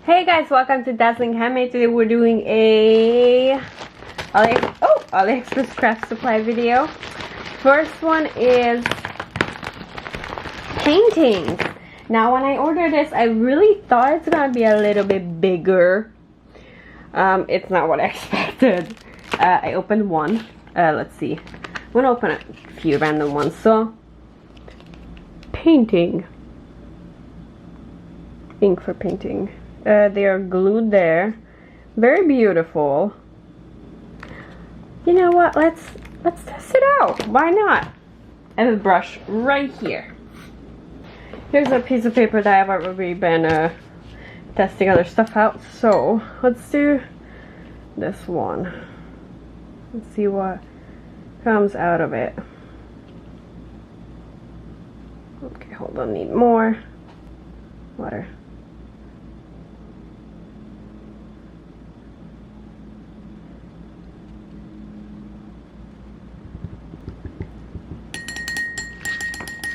Hey guys, welcome to Dazzling Handmade. Today we're doing a AliExpress craft supply video. First one is paintings. Now when I ordered this, I really thought it's gonna be a little bit bigger. It's not what I expected. I opened one. Let's see. I'm gonna open a few random ones. So, painting. Ink for painting. They are glued there. Very beautiful. You know what? Let's test it out. Why not? I have a brush right here. Here's a piece of paper that I've already been testing other stuff out. So let's do this one. Let's see what comes out of it. Okay, hold on. Need more water.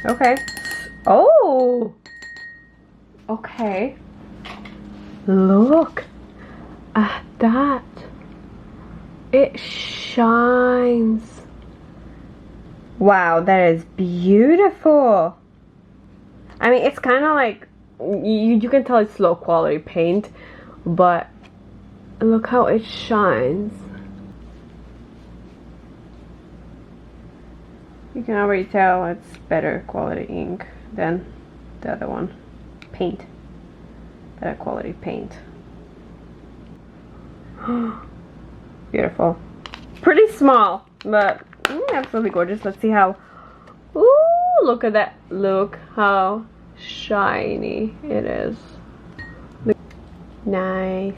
Okay. Oh! Okay. Look at that. It shines. Wow, that is beautiful. I mean, it's kind of like, you can tell it's low quality paint, but look how it shines. You can already tell it's better quality ink than the other one. Paint. Better quality paint. Beautiful. Pretty small, but absolutely gorgeous. Let's see how... Ooh, look at that. Look how shiny it is. Nice.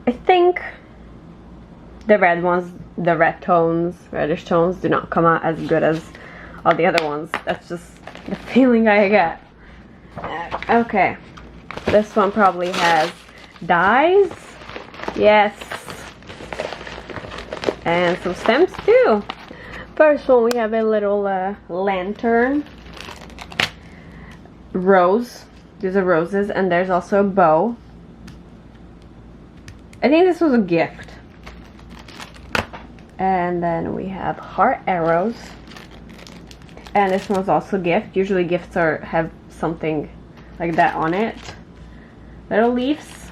I think the red ones, the reddish tones do not come out as good as all the other ones. That's just the feeling I get. Okay, this one probably has dyes. Yes, and some stems too. First one, we have a little lantern. Rose. These are roses, and there's also a bow. I think this was a gift. And then we have heart arrows, and this one's also a gift. Usually gifts have something like that on it. Little leaves,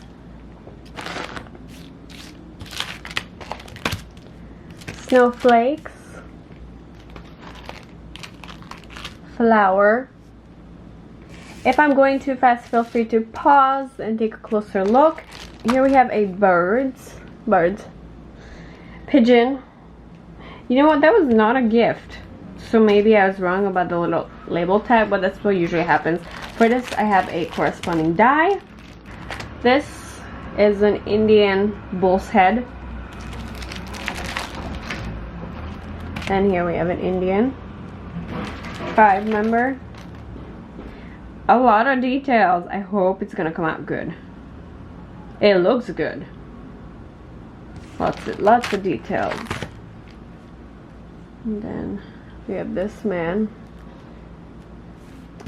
snowflakes, flower. If I'm going too fast, feel free to pause and take a closer look. Here we have a pigeon. You know what? That was not a gift. So maybe I was wrong about the little label tag, but that's what usually happens. For this, I have a corresponding die. This is an Indian bull's head. And here we have an Indian 5-member. A lot of details. I hope it's gonna come out good. It looks good. Lots of details. And then we have this man.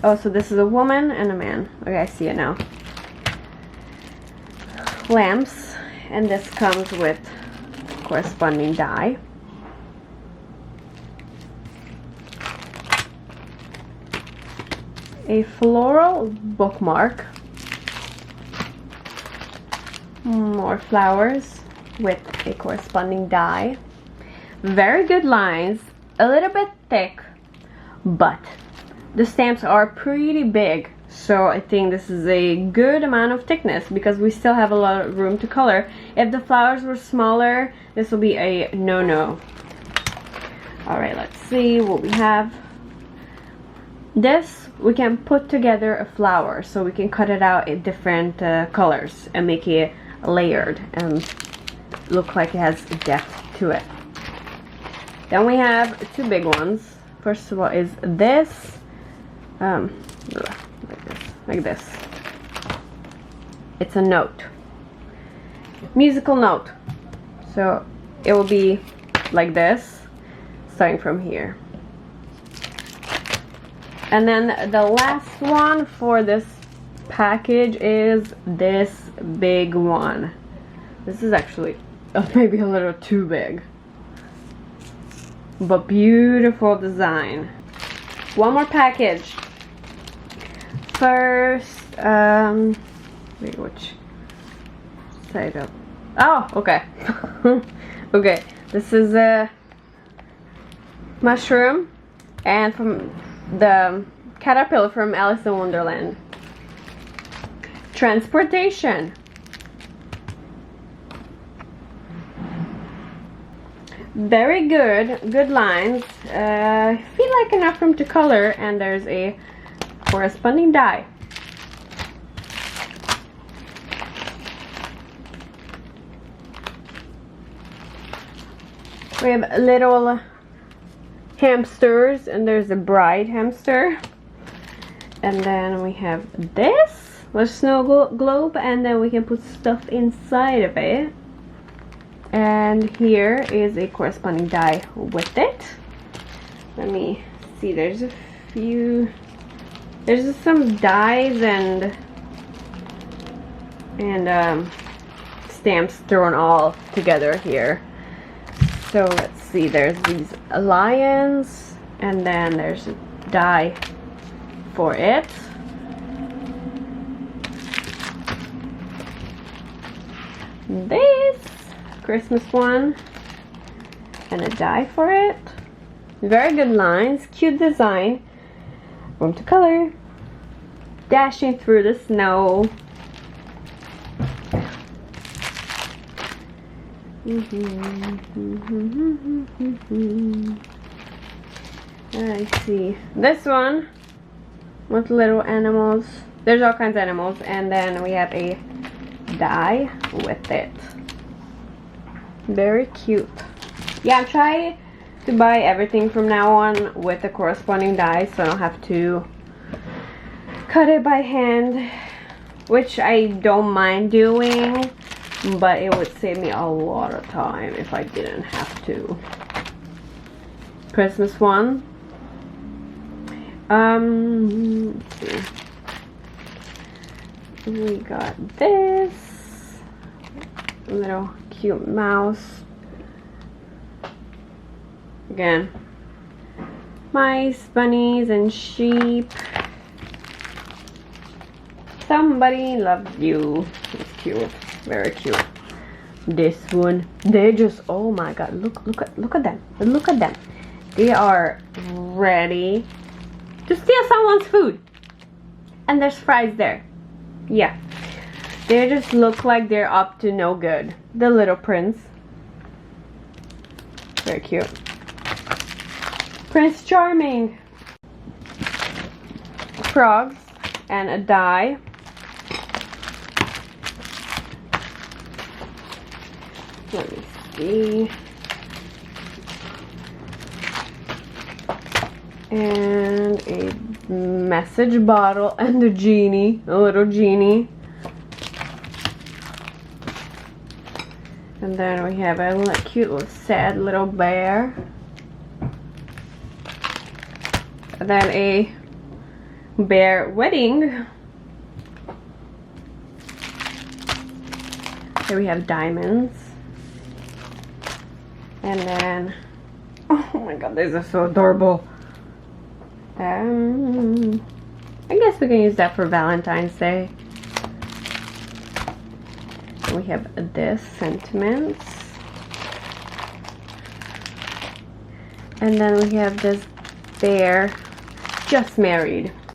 Oh, so this is a woman and a man. Okay, I see it now. Lamps, and this comes with corresponding die. A floral bookmark. More flowers with a corresponding die. Very good lines, a little bit thick, but the stamps are pretty big, so I think this is a good amount of thickness because we still have a lot of room to color. If the flowers were smaller, this will be a no-no. Alright, let's see what we have. This, we can put together a flower, so we can cut it out in different colors and make it layered and look like it has depth to it. Then we have two big ones. First of all is this, like this. It's a note, musical note. So it will be like this, starting from here. And then the last one for this package is this big one. This is actually maybe a little too big, but beautiful design. One more package. First, wait, which side up? Oh, okay. Okay, this is a mushroom and from the caterpillar from Alice in Wonderland. Transportation. Very good lines. I feel like enough room to color, and there's a corresponding die. We have little hamsters, and there's a bride hamster. And then we have this, a snow globe, and then we can put stuff inside of it. And here is a corresponding die with it. Let me see, there's some dies and stamps thrown all together here. So let's see, there's these lions, and then there's a die for it. This Christmas one, and a die for it. Very good lines, cute design, room to color, dashing through the snow. I see this one with little animals. There's all kinds of animals, and then we have a die with it. Very cute. Yeah, I'm trying to buy everything from now on with the corresponding die, so I don't have to cut it by hand, which I don't mind doing, but it would save me a lot of time if I didn't have to. Christmas one. Let's see. We got this little cute mouse. Again, mice, bunnies, and sheep. Somebody loves you. It's cute, very cute. This one, they just, oh my god, look at them, look at them. They are ready to steal someone's food, and there's fries there. Yeah, they just look like they're up to no good. The little prince, very cute. Prince Charming. Frogs and a die. Let me see. And a message bottle and a genie, a little genie. And then we have a cute little sad little bear. And then a bear wedding. Here we have diamonds. And then, oh my god, these are so adorable. I guess we can use that for Valentine's Day. We have this, sentiments. And then we have this bear, just married.